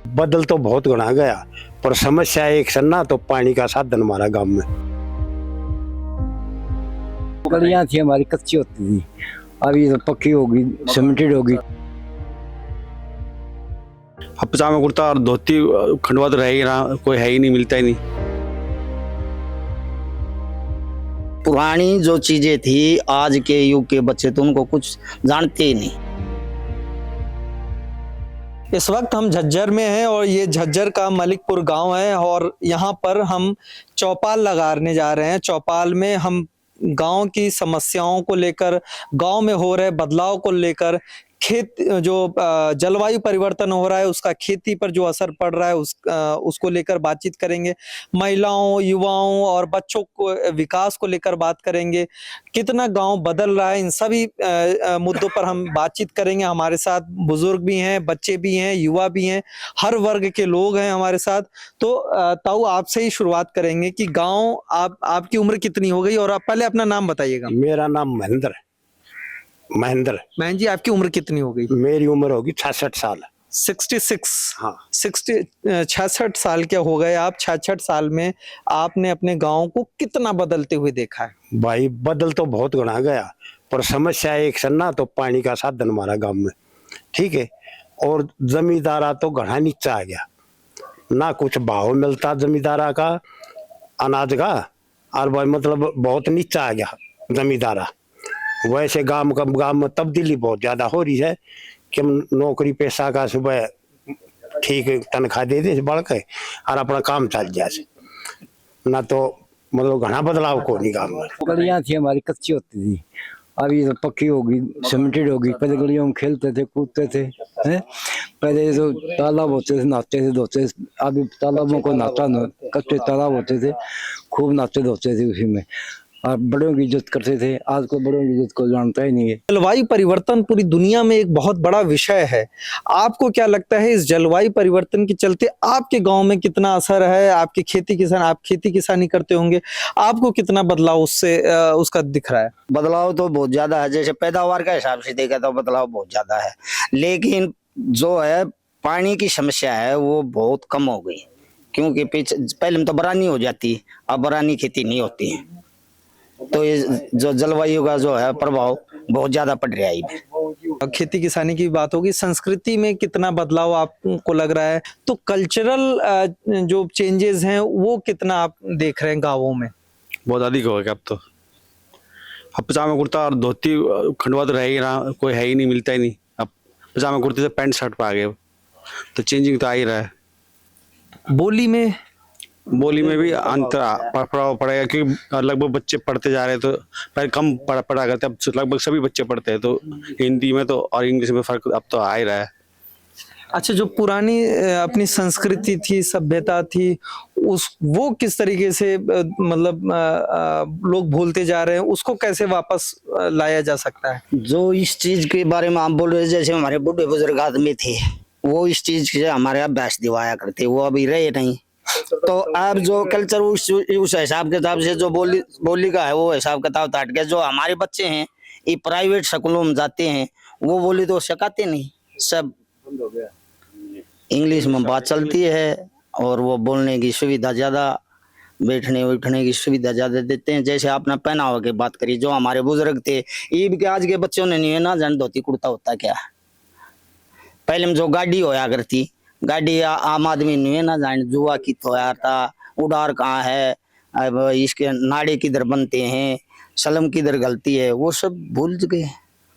बदल तो बहुत घना गया, पर समस्या एक सन्ना तो पानी का साधन हमारा गांव में। गलियां थी हमारी कच्ची होती थी, अभी तो पक्की होगी, सीमेंटेड होगी। अब पजामा कुर्ता और धोती खंडवा तो रह ही रहा, कोई है ही नहीं, मिलता ही नहीं। पुरानी जो चीजें थी आज के युग के बच्चे तो उनको कुछ जानते ही नहीं। इस वक्त हम झज्जर में हैं और ये झज्जर का मलिकपुर गांव है और यहाँ पर हम चौपाल लगाने जा रहे हैं। चौपाल में हम गांव की समस्याओं को लेकर, गांव में हो रहे बदलाव को लेकर, खेत जो जलवायु परिवर्तन हो रहा है उसका खेती पर जो असर पड़ रहा है उसको लेकर बातचीत करेंगे। महिलाओं, युवाओं और बच्चों को विकास को लेकर बात करेंगे। कितना गांव बदल रहा है, इन सभी मुद्दों पर हम बातचीत करेंगे। हमारे साथ बुजुर्ग भी हैं, बच्चे भी हैं, युवा भी हैं, हर वर्ग के लोग हैं हमारे साथ। तो ताऊ आपसे ही शुरुआत करेंगे कि गाँव आपकी उम्र कितनी हो गई और आप पहले अपना नाम बताइएगा। मेरा नाम महेंद्र। बहन जी आपकी उम्र कितनी हो गई? मेरी उम्र होगी 66 साल। 66। हाँ, 66 साल के हो गए आप। 66 साल में आपने अपने गांव को कितना बदलते हुए देखा है? भाई बदल तो बहुत घना गया, पर समस्या एक सन्ना तो पानी का साधन हमारा गांव में, ठीक है। और जमींदारा तो घना नीचा आ गया, ना कुछ भाव मिलता जमींदारा का अनाज का, और भाई मतलब बहुत नीचा आ गया जमींदारा। वैसे गांव में तब्दीली बहुत ज्यादा हो रही है कि हम नौकरी पेशा का सुबह ठीक तनख्वाह दे दे बढ़ के और अपना काम चल जाए, ना तो मतलब घना बदलाव को नहीं गाँव में। गलियां थी हमारी कच्ची होती थी, अभी तो पक्की होगी, सीमेंटेड होगी। पहले गलियों में खेलते थे, कूदते थे, हैं? पहले तो तालाब होते थे, नहाते थे, धोते थे। अभी तालाबों को नहाता न, कच्चे तालाब होते थे, खूब नहाते धोते थे उसी में, और बड़ों की इज्जत करते थे। आज को बड़ों की इज्जत को जानता ही नहीं है। जलवायु परिवर्तन पूरी दुनिया में एक बहुत बड़ा विषय है। आपको क्या लगता है इस जलवायु परिवर्तन के चलते आपके गांव में कितना असर है? आप खेती किसानी करते होंगे, आपको कितना बदलाव उससे उसका दिख रहा है? बदलाव तो बहुत ज्यादा है, जैसे पैदावार का हिसाब से देखा तो बदलाव बहुत ज्यादा है, लेकिन जो है पानी की समस्या है वो बहुत कम हो गई। क्योंकि पहले में तो बरानी हो जाती, अब बरानी खेती नहीं होती है, तो ये जो जलवायु का जो है प्रभाव बहुत ज्यादा पड़ रहा है। खेती किसानी की बात होगी, संस्कृति में कितना बदलाव आपको लग रहा है? तो कल्चरल जो चेंजेस हैं वो कितना आप देख रहे हैं गाँवों में? बहुत अधिक हो गया अब तो। अब पजामा कुर्ता और धोती खंडवा तो रह ही रहा, कोई है ही नहीं, मिलता ही नहीं। अब पजामा कुर्ते से पैंट शर्ट पे आ गए, तो चेंजिंग तो आ ही रहा है। बोली में भी अंतर प्रभाव पड़ेगा, क्योंकि लगभग बच्चे पढ़ते जा रहे हैं, तो पहले कम पढ़ा करते, अब लगभग सभी बच्चे पढ़ते हैं, तो हिंदी में तो और इंग्लिश में फर्क अब तो आ ही रहा है। अच्छा, जो पुरानी अपनी संस्कृति थी, सभ्यता थी, वो किस तरीके से मतलब लोग भूलते जा रहे हैं, उसको कैसे वापस लाया जा सकता है? जो इस चीज के बारे में आप बोल रहे हैं, जैसे हमारे बूढ़े बुजुर्ग आदमी थे वो इस चीज से हमारे अभ्यास दिवाया करते, वो अभी रहे नहीं। तो अब जो कल्चर उस हिसाब किताब से जो बोली का है वो हिसाब किताब काट के, जो हमारे बच्चे हैं ये प्राइवेट स्कूलों में जाते हैं, वो बोली तो सिखाते नहीं, सब इंग्लिश में बात चलती है, और वो बोलने की सुविधा ज्यादा, बैठने उठने की सुविधा ज्यादा देते हैं। जैसे आपने पहनावा की बात करी, जो हमारे बुजुर्ग थे, ये भी आज के बच्चों ने नहीं है ना जान धोती कुर्ता होता क्या। पहले में जो गाड़ी होया करती, गाड़ी आम आदमी नहीं है ना जान, जुआ की तो था, उड़ार कहाँ है, अब इसके नाड़े किधर बनते हैं, सलम किधर गलती है, वो सब भूल गए।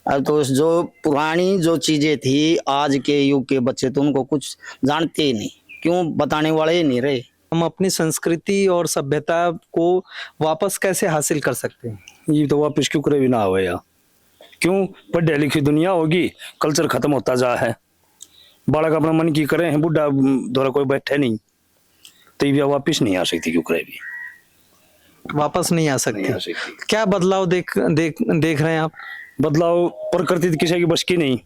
अब तो जो पुरानी जो चीजें थी आज के युग के बच्चे तो उनको कुछ जानते ही नहीं, क्यों बताने वाले ही नहीं रहे। हम अपनी संस्कृति और सभ्यता को वापस कैसे हासिल कर सकते हैं? ये तो वापस क्यों करे भी ना हो यार, क्यों पढ़ी लिखी दुनिया होगी, कल्चर खत्म होता जा है, बालक अपना मन की करे हैं, बुढ़ा द्वारा कोई बैठे नहीं, तो ये वापस नहीं आ सकती, क्यों करे भी वापस नहीं आ सकती। क्या बदलाव देख रहे हैं आप? बदलाव प्रकृति किसी की बस की नहीं,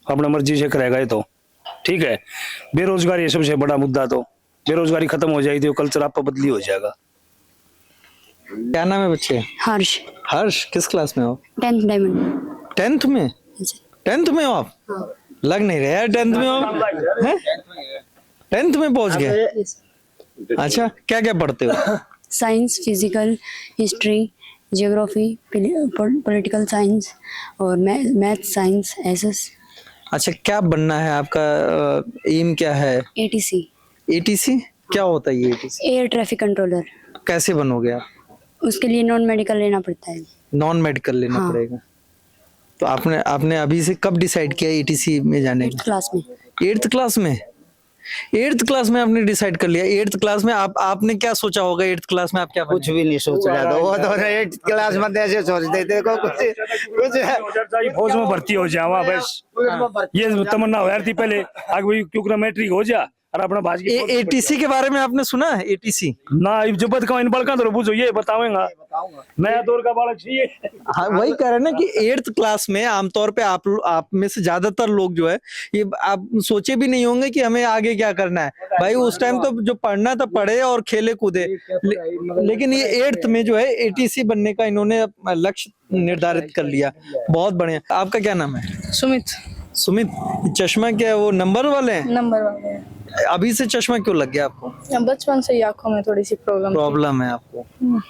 अपना मर्जी से करेगा ये तो ठीक है। बेरोजगारी है सबसे बड़ा मुद्दा, तो बेरोजगारी खत्म हो जाएगी तो कल्चर आप बदली हो जाएगा। क्या नाम है बच्चे? हर्ष। हर्ष, किस क्लास में हो? 10th diamond. 10th में? 10th में हो आप? लग नहीं रहा है 10th में हो आप, हैं? 10th में पहुंच गए? अच्छा, क्या क्या पढ़ते हो? Science, physical, history, geography, political science और मैथ साइंस एसएस। अच्छा, क्या बनना है आपका? एम क्या है? एटीसी, एटीसी क्या होता है ये एटीसी? Air traffic controller. कैसे बनोगे आप? उसके लिए नॉन मेडिकल लेना पड़ता है। नॉन मेडिकल लेना हाँ। पड़ेगा। तो आपने अभी से कब डिसाइड किया एटीसी में जाने 8th क्लास में। का? 8th क्लास में? 8th क्लास में आपने डिसाइड कर लिया? 8th क्लास में आपने क्या सोचा होगा? 8th क्लास में आप क्या कुछ भी नहीं सोच रहा था वो तो 8th क्लास में ऐसे सोचते थे को कुछ फौज में भर्ती हो जावा बस, ये तमन्ना हो यार थी पहले आगे क्योंकि मैट्रिक हो जा और अपना भाज की एटीसी के बारे में आपने सुना है? एटीसी ना जबत का इन बड़का तो पूछो ये बताऊंगा नया दौर का बालक चाहिए। हाँ, वही कह रहे हैं ना कि 8th क्लास में आमतौर पे आप में से ज्यादातर लोग जो है ये आप सोचे भी नहीं होंगे कि हमें आगे क्या करना है। भाई उस टाइम तो जो पढ़ना था पढ़े और खेले कूदे, लेकिन ये 8th में जो है एटीसी बनने का इन्होंने लक्ष्य निर्धारित कर लिया। बहुत बढ़िया। आपका क्या नाम है? सुमित। सुमित, चश्मा क्या है वो नंबर वाले हैं? नंबर वाले हैं। अभी से चश्मा क्यों लग गया आपको? बचपन से ही आंखों में थोड़ी सी प्रॉब्लम है आपको?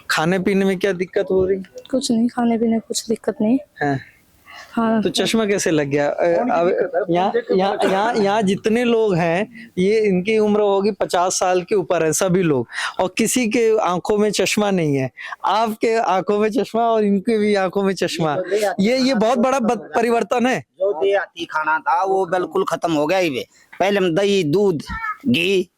खाने पीने में क्या दिक्कत हो रही कुछ नहीं, खाने पीने कुछ दिक्कत नहीं है? हाँ। तो चश्मा कैसे लग गया? अब यहाँ जितने लोग हैं ये इनकी उम्र होगी 50 साल के ऊपर है सभी लोग, और किसी के आंखों में चश्मा नहीं है। आपके आंखों में चश्मा और इनके भी आंखों में चश्मा, ये बहुत बड़ा परिवर्तन है। जो देहाती खाना था वो बिल्कुल खत्म हो गया ही वे। पहले हम दही, दूध, घी,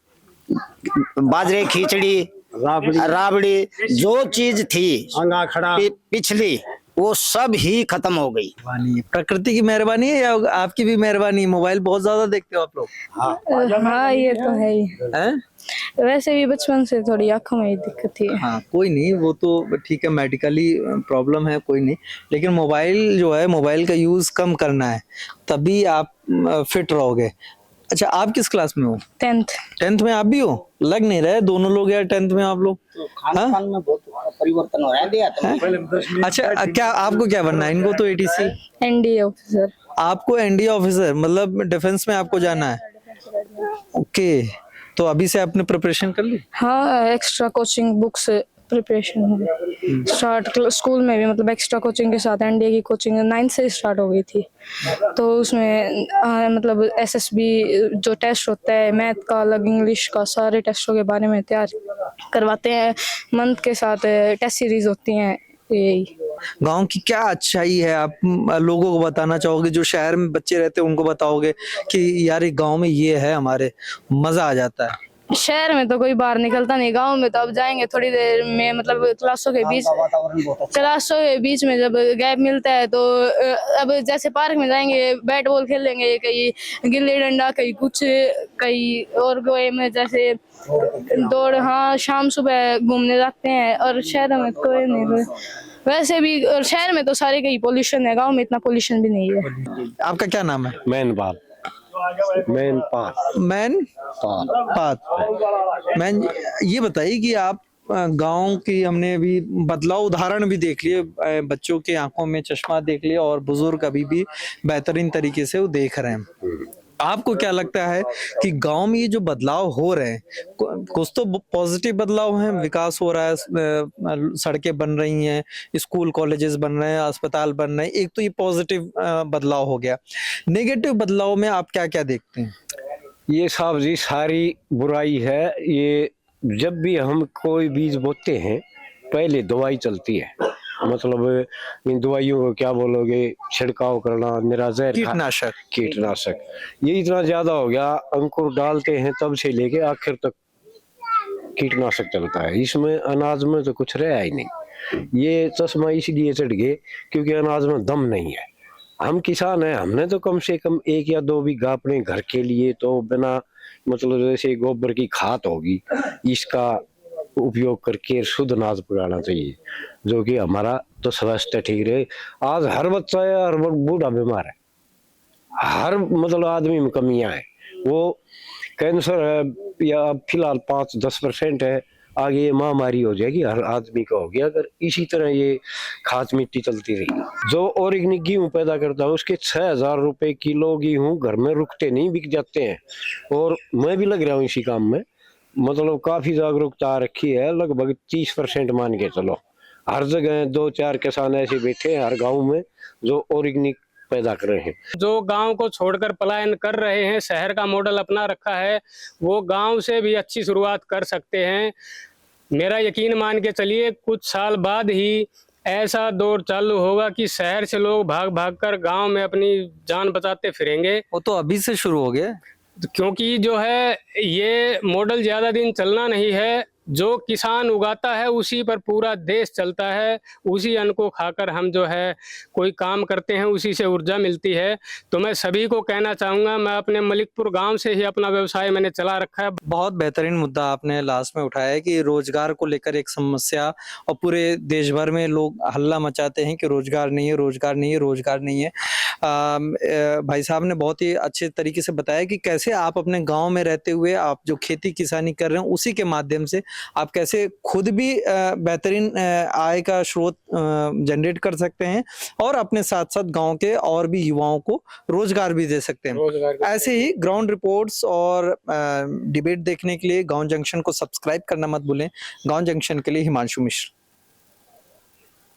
बाजरे, खिचड़ी, राबड़ी जो चीज थी अंगा खड़ा पिछली वो सब ही खत्म हो गई। प्रकृति की मेहरबानी है या आपकी भी मेहरबानी? मोबाइल बहुत ज्यादा देखते हो आप लोग? हाँ ये तो है ही। हैं? वैसे भी बचपन से थोड़ी आंखों में दिक्कत थी। हाँ, कोई नहीं, वो तो ठीक है, मेडिकली प्रॉब्लम है, कोई नहीं। लेकिन मोबाइल जो है, मोबाइल का यूज कम करना है, तभी आप फिट रहोगे। अच्छा, आप किस क्लास में हो? 10th में आप भी हो? लग नहीं रहे दोनों लोग यार 10th में आप लोग। खान में बहुत परिवर्तन हो रहा है देहात में। अच्छा, क्या आपको क्या बनना है? इनको तो एटीसी। NDA officer. आपको एनडीए ऑफिसर, मतलब डिफेंस में आपको जाना है? ओके, तो अभी से आपने प्रिपरेशन कर ली? हाँ, एक्स्ट्रा कोचिंग बुक्स प्रिपरेशन है स्टार्ट। स्कूल में भी मतलब एक्स्ट्रा कोचिंग के साथ एनडीए की कोचिंग 9th से स्टार्ट हो गई थी। तो उसमें मतलब एसएसबी जो टेस्ट होता है, मैथ का अलग, इंग्लिश का, सारे टेस्टों के बारे में तैयार करवाते हैं। मंथ के साथ टेस्ट सीरीज होती हैं। यही गांव की क्या अच्छाई है आप लोगों को बताना चाहोगे? जो शहर में बच्चे रहते हैं उनको बताओगे कि यार ये गांव में ये है, हमारे मजा आ जाता है। शहर में तो कोई बाहर निकलता नहीं, गांव में तो अब जाएंगे थोड़ी देर में, मतलब क्लासों के बीच में जब गैप मिलता है तो अब जैसे पार्क में जाएंगे, बैट बॉल खेल लेंगे, कहीं गिल्ली डंडा, कहीं कुछ, कहीं और गेम जैसे दौड़। हाँ, शाम सुबह घूमने जाते हैं। और शहर में कोई नहीं, वैसे भी और शहर में तो सारे कहीं पोल्यूशन है, गाँव में इतना पोल्यूशन भी नहीं है। आपका क्या नाम है? मैन पात। मैन, ये बताइए कि आप गांव की, हमने अभी बदलाव उदाहरण भी देख लिए, बच्चों के आंखों में चश्मा देख लिया और बुजुर्ग अभी भी बेहतरीन तरीके से वो देख रहे हैं। आपको क्या लगता है कि गांव में ये जो बदलाव हो रहे हैं, कुछ तो पॉजिटिव बदलाव हैं, विकास हो रहा है, सड़कें बन रही हैं, स्कूल कॉलेजेस बन रहे हैं, अस्पताल बन रहे हैं, एक तो ये पॉजिटिव बदलाव हो गया। नेगेटिव बदलाव में आप क्या क्या देखते हैं? ये साहब जी सारी बुराई है। ये जब भी हम कोई बीज बोते हैं पहले दवाई चलती है, मतलब इन दवाइयों को क्या बोलोगे, छिड़काव करना, निराजर कीटनाशक ये इतना ज्यादा हो गया। अंकुर डालते हैं तब से लेके आखिर तक कीटनाशक चलता है। इसमें अनाज में तो कुछ रहा ही नहीं। ये चश्मा इसलिए चढ़ गए क्योंकि अनाज में दम नहीं है। हम किसान हैं, हमने तो कम से कम 1 या 2 बीघा अपने घर के लिए तो बिना मतलब जैसे गोबर की खाद होगी इसका उपयोग करके शुद्ध अनाज पकाना चाहिए, जो कि हमारा तो स्वास्थ्य ठीक रहे। आज हर बच्चा है, हर बूढ़ा बीमार है, हर मतलब आदमी में कमियां है। वो कैंसर है या फिलहाल 5-10% है, आगे ये महामारी हो जाएगी, हर आदमी का हो गया अगर इसी तरह ये खाद मिट्टी चलती रही। जो ऑर्गेनिक गेहूं पैदा करता है उसके 6,000 रुपए किलो गेहूं घर में रुकते नहीं, बिक जाते हैं। और मैं भी लग रहा हूँ इसी काम में, मतलब काफी जागरूकता आ रखी है, लगभग 30% मान के चलो। हर जगह 2-4 किसान ऐसे बैठे हैं हर गाँव में जो ऑर्गेनिक पैदा कर रहे हैं। जो गांव को छोड़कर पलायन कर रहे हैं, शहर का मॉडल अपना रखा है, वो गांव से भी अच्छी शुरुआत कर सकते हैं। मेरा यकीन मान के चलिए कुछ साल बाद ही ऐसा दौर चालू होगा कि शहर से लोग भाग भाग कर गाँव में अपनी जान बचाते फिरेंगे। वो तो अभी से शुरू हो गया। क्योंकि जो है ये मॉडल ज्यादा दिन चलना नहीं है। जो किसान उगाता है उसी पर पूरा देश चलता है, उसी अन्न को खाकर हम जो है कोई काम करते हैं, उसी से ऊर्जा मिलती है। तो मैं सभी को कहना चाहूँगा, मैं अपने मलिकपुर गांव से ही अपना व्यवसाय मैंने चला रखा है। बहुत बेहतरीन मुद्दा आपने लास्ट में उठाया है कि रोजगार को लेकर एक समस्या, और पूरे देश भर में लोग हल्ला मचाते हैं कि रोजगार नहीं है, रोजगार नहीं है, रोजगार नहीं है। भाई साहब ने बहुत ही अच्छे तरीके से बताया कि कैसे आप अपने गांव में रहते हुए आप जो खेती किसानी कर रहे हैं उसी के माध्यम से आप कैसे खुद भी बेहतरीन आय का स्रोत जनरेट कर सकते हैं और अपने साथ साथ गांव के और भी युवाओं को रोजगार भी दे सकते हैं। ऐसे ही ग्राउंड रिपोर्ट्स और डिबेट देखने के लिए गांव जंक्शन को सब्सक्राइब करना मत भूलें। गांव जंक्शन के लिए हिमांशु मिश्र।